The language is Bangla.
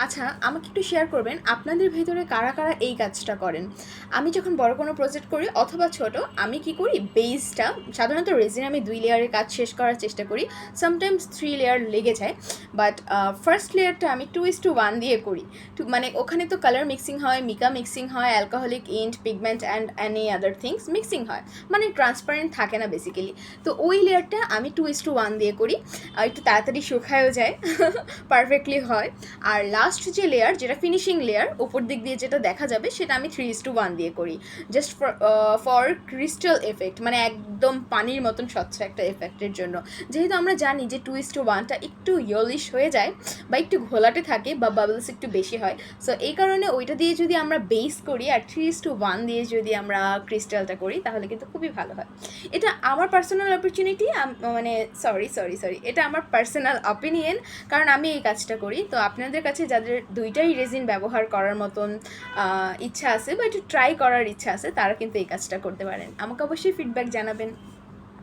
আচ্ছা, আমাকে একটু শেয়ার করবেন আপনাদের ভেতরে কারা কারা এই কাজটা করেন। আমি যখন বড় কোনো প্রজেক্ট করি অথবা ছোট, আমি কি করি, বেসটা সাধারণত রেজিন আমি 2 লেয়ারের কাজ শেষ করার চেষ্টা করি। সামটাইমস 3 লেয়ার লেগে যায়, বাট ফার্স্ট লেয়ারটা আমি 2:1 দিয়ে করি। মানে ওখানে তো কালার মিক্সিং হয়, মিকা মিক্সিং হয়, alcoholic int, pigment and any other things mixing হয়, মানে ট্রান্সপারেন্ট থাকে না বেসিক্যালি। তো ওই লেয়ারটা আমি 2:1 দিয়ে করি, আর একটু তাড়াতাড়ি শুকায়ও যায়, পারফেক্টলি হয়। আর লাস্ট যে লেয়ার, যেটা ফিনিশিং লেয়ার উপর দিক দিয়ে যেটা দেখা যাবে, সেটা আমি 3:1 দিয়ে করি, জাস্ট ফর ক্রিস্টাল এফেক্ট, মানে একদম পানির মতন স্বচ্ছ একটা এফেক্টের জন্য। যেহেতু আমরা জানি যে 2:1টা একটু ইয়েলিশ হয়ে যায় বা একটু ঘোলাটে থাকে বা বাবলস একটু বেশি হয়, সো এই কারণে ওইটা দিয়ে যদি আমরা বেস করি আর 3:1 দিয়ে যদি আমরা ক্রিস্টালটা করি, তাহলে কিন্তু খুবই ভালো হয়। এটা আমার পার্সোনাল অপরচুনিটি, মানে সরি, এটা আমার পার্সোনাল অপিনিয়ন, কারণ আমি এই কাজটা করি। তো আপনাদের কাছে যাদের দুইটাই রেজিন ব্যবহার করার মতন ইচ্ছা আছে বা একটু ট্রাই করার ইচ্ছা আছে, তারা কিন্তু এই কাজটা করতে পারেন। আমাকে অবশ্যই ফিডব্যাক জানাবেন।